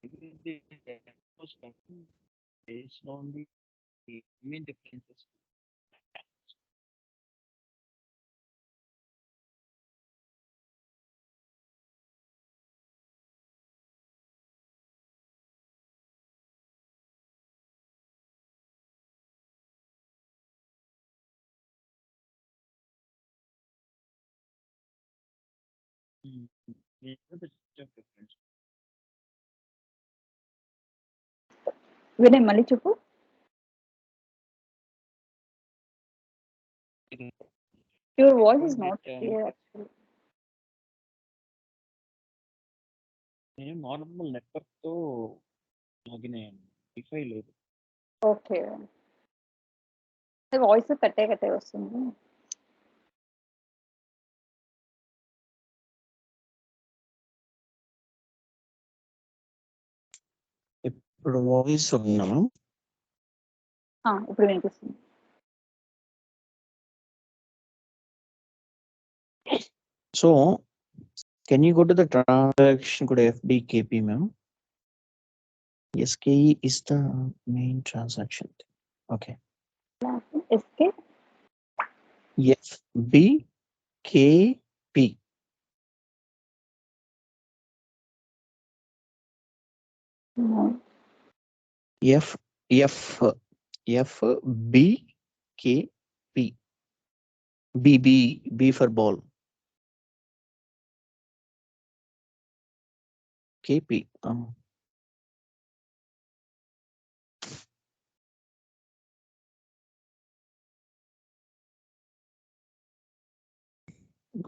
The was based on the main differences. Mm. Yeah, the difference. Vinay మళ్ళీ చెప్పు. Your voice is not clear actually. నేను normal network తో login అయ్యాను, wifi లేదు. Okay, voice కట్టే వస్తుంది. ఇప్పుడు వాయిస్ ఉన్నాము. ఇప్పుడు వినిపిస్తుంది. So, can you go to the transaction code FBKP, ma'am? SKE is the main transaction. Okay. SK FBKP. no. FBKP. B for ball. KP.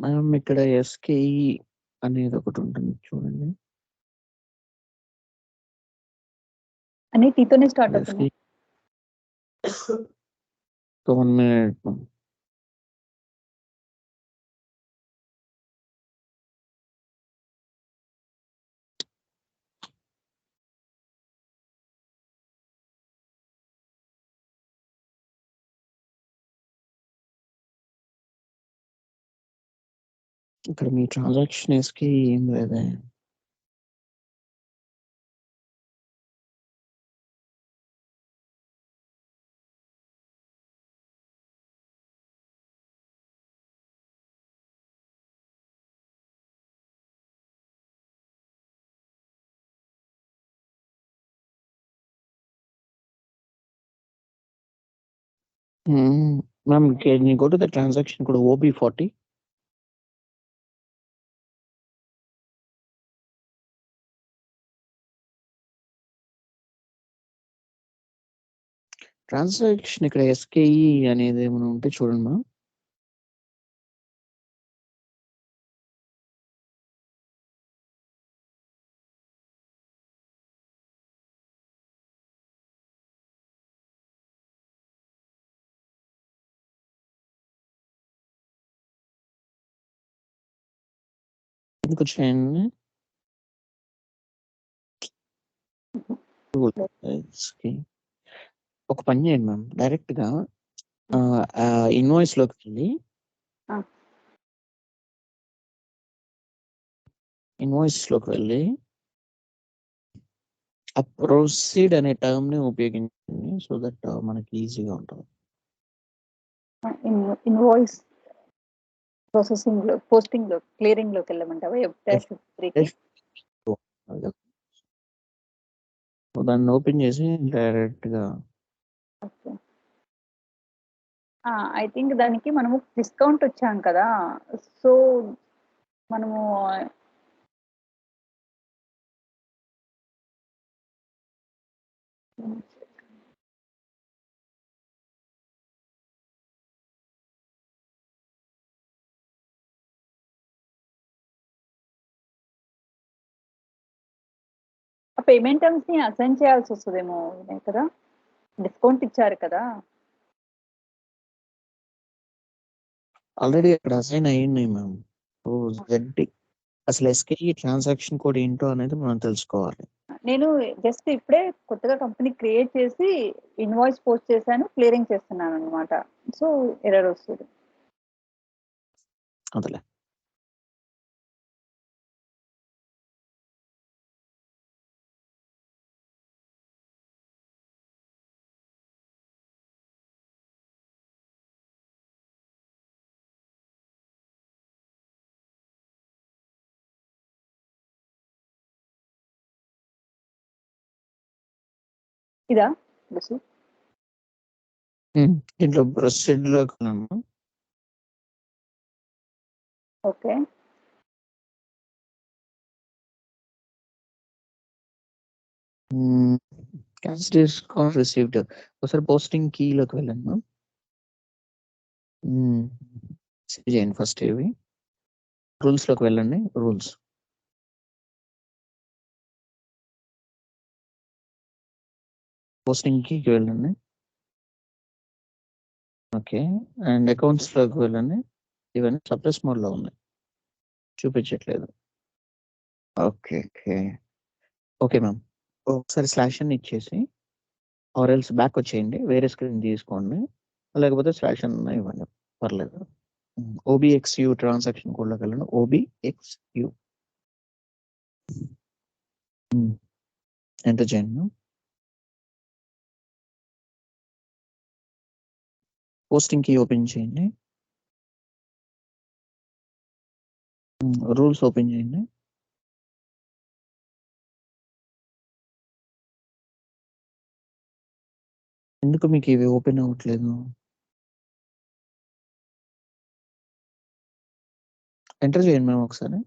మనం ఇక్కడ SKE అనేది ఒకటి ఉంటుంది చూడండి. అని టీతోనే స్టార్ట్ అవుతుంది. 1 minute. ఇక్కడ మీ ట్రాన్సాక్షన్ SKE ఏం లేదా? Ma'am, can you go to the transaction code OB40? Transaction ఇక్కడ SKE అనేది ఏమైనా ఉంటే చూడండి మా. ఎందుకు చేయండి. ఒక పని చేయండి మ్యామ్, డైరెక్ట్ గా ఇన్వాయిస్ లోకి వెళ్ళి ఆ ప్రొసీడ్ అనే టర్మ్ ని ఉపయోగించండి, సో దట్ మనకి ఈజీగా ఉంటుంది. ఇన్వాయిస్ ప్రాసెసింగ్ లో, పోస్టింగ్ లో, క్లియరింగ్ లోకి వెళ్ళమంటావా? దాన్ని ఓపెన్ చేసి డైరెక్ట్ గా ఐ థింక్ దానికి మనము డిస్కౌంట్ వచ్చాం కదా, సో మనము ఆ పేమెంట్ టర్మ్స్ ని అసైన్ చేయాల్సి వస్తుందేమో కదా, డిస్కౌంట్ ఇచ్చారు కదా. ఆల్రెడీ అక్కడ అసైన్ అయ్యింది మ్యామ్. అసలు SKE ట్రాన్సాక్షన్ కోడ్ ఏంటో అనేది మనం తెలుసుకోవాలి. నేను జస్ట్ ఇప్పుడే కొత్తగా కంపెనీ క్రియేట్ చేసి ఇన్వాయిస్ పోస్ట్ చేశాను, క్లియరింగ్ చేస్తున్నాను అనమాట. సో ఎర్రర్ వస్తుంది. అదలే. ఇదా బస్సు దీంట్లో ప్రొసీడ్ లోకి వెళ్ళాము. Okay cash discount received. ఒకసారి పోస్టింగ్ కీలోకి వెళ్ళాను. సేవ్ చేయండి ఫస్ట్ ఇవి. రూల్స్ లోకి వెళ్ళండి. రూల్స్ పోస్టింగ్ కీకి వెళ్ళండి. ఓకే, అండ్ అకౌంట్స్ లోకి వెళ్ళండి. ఇవన్నీ సప్రెస్ మోడ్ లో ఉన్నాయి, చూపించట్లేదు. ఓకే ఓకే ఓకే మ్యామ్, ఒకసారి స్లాష్ అని ఇచ్చేసి ఆర్ఎల్స్ బ్యాక్ వచ్చేయండి, వేరే స్క్రీన్ తీసుకోండి, లేకపోతే స్లాష్ అని ఇవ్వండి, పర్లేదు. ఓబిఎక్స్యు ట్రాన్సాక్షన్ కోడ్లోకి వెళ్ళండి. ఓబిఎక్స్యు ఎంటర్ చేయండి. పోస్టింగ్ కీ ఓపెన్ చేయండి. రూల్స్ ఓపెన్ చేయండి. ఎందుకు మీకు ఇవి ఓపెన్ అవ్వట్లేదు? ఎంటర్ చేయండి మేము ఒకసారి.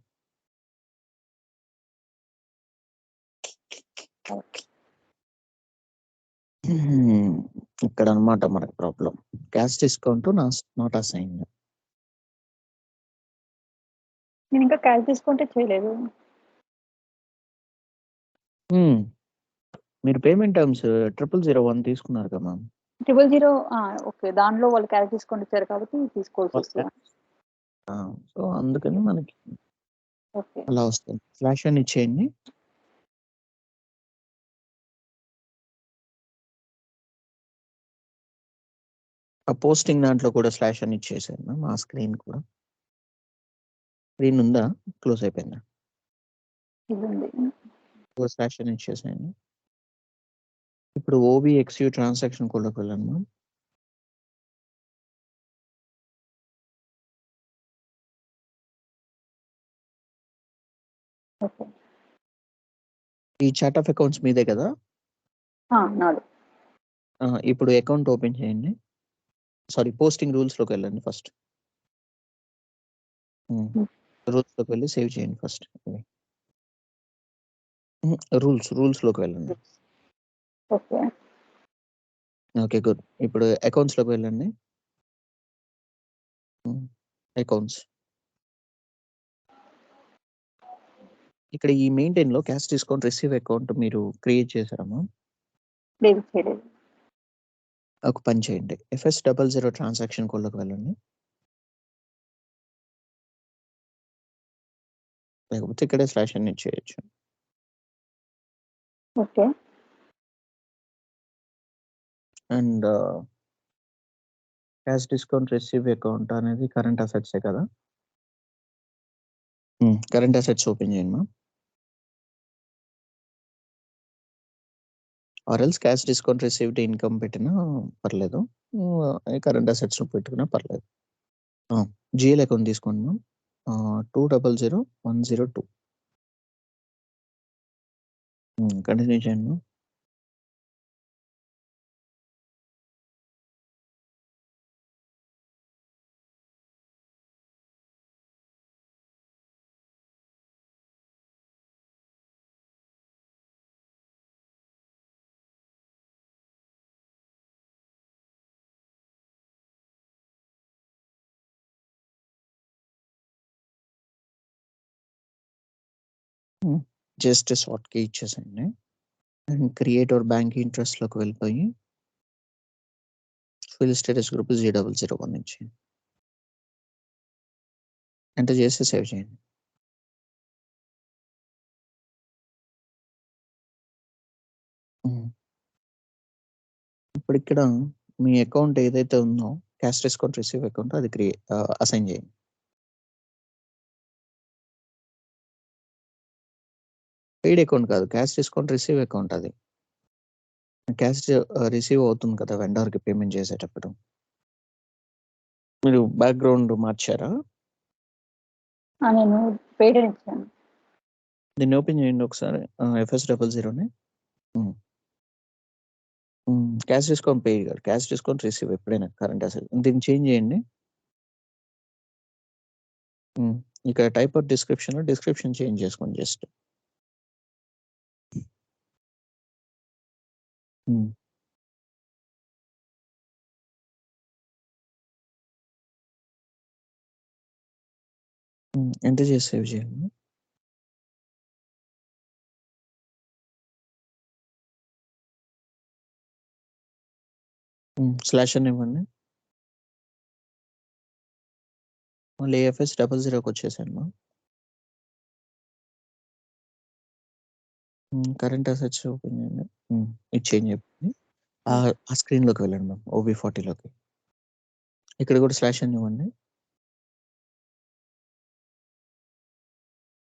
ఇక్కడ అన్నమాట మనకి problem. Cash discount not assigned. నేను ఇంకా క్యాష్ డిస్కౌంటే చేయలేదు. మీరు పేమెంట్ టర్మ్స్ 0001 తీసుకున్నారు కదా మ్యామ్. 000 ఓకే, దాంట్లో వాళ్ళు క్యాష్ డిస్కౌంట్ ఇచ్చారు కాబట్టి తీసుకోవాల్సి వస్తుంది. సో అందుకని మనకి ఓకే అలా వస్తుంది. ఫ్లాష్ అని ఇచ్చేయండి. ఆ పోస్టింగ్ దాంట్లో కూడా స్లాష్ అని ఇచ్చేసాను మ్యామ్. ఆ స్క్రీన్ కూడా, స్క్రీన్ ఉందా? క్లోజ్ అయిపోయిందా? ఇది ఉంది. స్లాష్ అని ఇచ్చేసాను. ఇప్పుడు ఓబిఎక్స్యు ట్రాన్సాక్షన్ కోడ్లోకి వెళ్ళండి మ్యామ్. ఓకే ఈ చార్ట్ ఆఫ్ అకౌంట్స్ మీదే కదా? నాది. ఇప్పుడు అకౌంట్ ఓపెన్ చేయండి. సారీ, పోస్టింగ్ రూల్స్ లోకి వెళ్ళండి ఫస్ట్. రూల్స్ లోకి వెళ్ళి సేవ్ చేయండి ఫస్ట్. రూల్స్ లోకి వెళ్ళండి. Okay okay good. ఇప్పుడు అకౌంట్స్ లోకి వెళ్ళండి. అకౌంట్స్, ఇక్కడ ఈ మెయింటైన్ లో క్యాష్ డిస్కౌంట్ రిసీవ్ అకౌంట్ మీరు క్రియేట్ చేశారమ్మా? లేదు చేయలేదు. ఒక పని చేయండి, FS00 ట్రాన్సాక్షన్ కోడ్లోకి వెళ్ళండి. లేకపోతే ఇక్కడే స్లాష్ అని చేయొచ్చు. Okay and cash discount receive account అనేది కరెంట్ అసెట్సే కదా? కరెంట్ అసెట్స్ ఓపెన్ చేయండి మా. ఆర్ఎల్స్ క్యాష్ డిస్కౌంట్ రిసీవ్డ్ ఇన్కమ్ పెట్టినా పర్లేదు, కరెంట్ అసెట్స్ పెట్టుకున్నా పర్లేదు. జిఎల్ అకౌంట్ తీసుకోండి మ్యామ్. 200102 కంటిన్యూ చేయండి మ్యామ్. జస్ట్ షార్ట్ కీ ఇచ్చేసండి. And create our bank interest లోకి వెళ్ళిపోయి ఫిల్ స్టేటస్ గ్రూప్ 0001 నుంచి ఎంటర్ చేసి సేవ్ చేయండి. ఇప్పుడు ఇక్కడ మీ అకౌంట్ ఏదైతే ఉందో క్యాష్ డిస్కౌంట్ రిసీవ్ అకౌంట్ అది అసైన్ చేయండి. పెయిడ్ అకౌంట్ కాదు, క్యాష్ డిస్కౌంట్ రిసీవ్ అకౌంట్. అది క్యాష్ రిసీవ్ అవుతుంది కదా వెండర్కి పేమెంట్ చేసేటప్పుడు. మీరు బ్యాక్గ్రౌండ్ మార్చారా? నేను పెయిడ్ అని ఇచ్చాను. దీన్ని ఓపెన్ చేయండి ఒకసారి, FS00ని. క్యాష్ డిస్కౌంట్ పే కాదు. క్యాష్ డిస్కౌంట్ రిసీవ్ ఎప్పుడైనా కరెంట్ అసెట్. దీన్ని చేంజ్ చేయండి. ఇక్కడ టైప్ ఆఫ్ డిస్క్రిప్షన్ చేంజ్ చేసుకోండి జస్ట్. ఎంటర్ చేసి సేవ్ చేయండి. స్లాష్ అని ఇవ్వండి. మళ్ళీ AFS 00కి వచ్చేసాను. కరెంట్ అసెట్స్ ఓపెన్ చేయండి. ఇది చేంజ్ అయిపోయింది. ఆ స్క్రీన్‌లోకి వెళ్ళండి మ్యామ్. OB40లోకి. ఇక్కడ కూడా స్లాష్ అని ఇవ్వండి.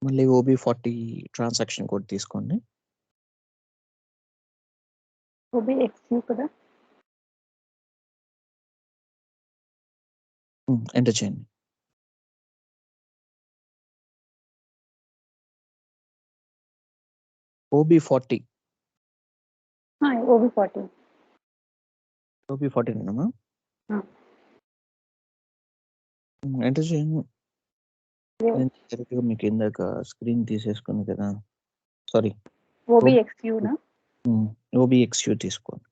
మళ్ళీ OB40 ట్రాన్సాక్షన్ కోడ్ తీసుకోండి. OBXU కదా? ఎంటర్ చేయండి. OB40. OB40. OB40 నేనా మ్యామ్? ఎంటర్ చేయండి. నేను డైరెక్ట్‌గా మీకు ఇందాక స్క్రీన్ తీసేసుకున్నా కదా! సారీ. OBXUనా? OBXU తీసుకోండి.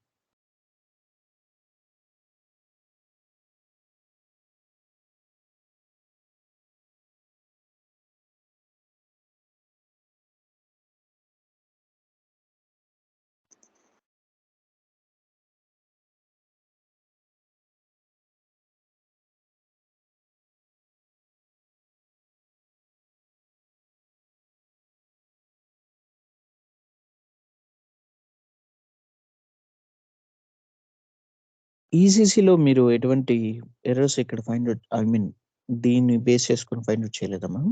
ఈసీసీలో మీరు ఎటువంటి ఎర్రర్స్ ఇక్కడ ఫైండ్ ఔట్ దీన్ని బేస్ చేసుకొని ఫైండ్ ఔట్ చేయలేదా మ్యామ్?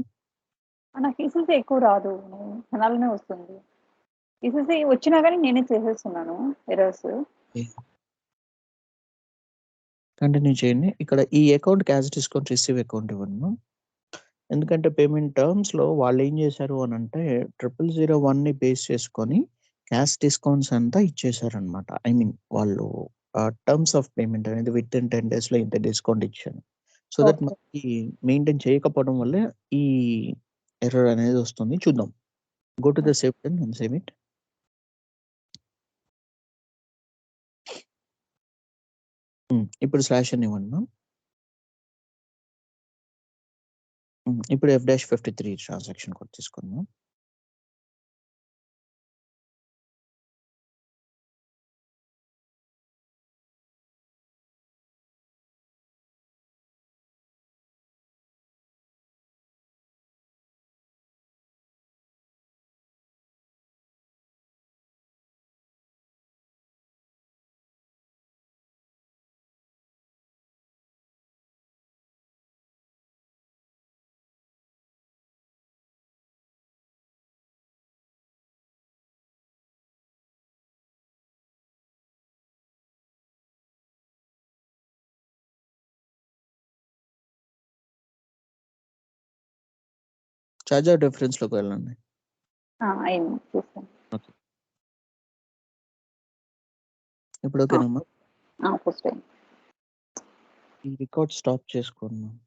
నాకు ఈసీసీ ఎక్కువ రాదు. అలానే వస్తుంది. ఈసీసీ వచ్చినా కానీ నేనే చేసేస్తున్నాను ఎర్రర్స్. కంటిన్యూ చేయండి. ఇక్కడ ఈ account cash discount receive account ఇవ్వండి మ్యామ్. ఎందుకంటే పేమెంట్ టర్మ్స్‌లో వాళ్ళేం చేశారు అనంటే 0001ని బేస్ చేసుకొని క్యాష్ డిస్కౌంట్స్ అంతా ఇచ్చేసారనమాట. వాళ్ళు టర్మ్స్ ఆఫ్ పేమెంట్ అనేది వితిన్ 10 డేస్‌లో ఇంత డిస్కౌంట్ ఇచ్చాను. So that okay. మనకి మెయింటైన్ చేయకపోవడం వల్లే ఈ ఎర్రర్ అనేది వస్తుంది. చూద్దాం. Go to the save time and save it. ఇప్పుడు స్లాష్ అని ఇవ్వండి మ్యామ్. ఇప్పుడు F-53 ట్రాన్సాక్షన్ కోడ్ తీసుకోండి మ్యామ్. చార్జ్ డిఫరెన్స్‌లోకి వెళ్ళండి. అయింది. చూస్తాను. ఓకే. ఇప్పుడు ఓకేనా మ్యామ్? ఫస్ట్ అయింది. ఈ రికార్డ్ స్టాప్ చేసుకోండి మ్యామ్.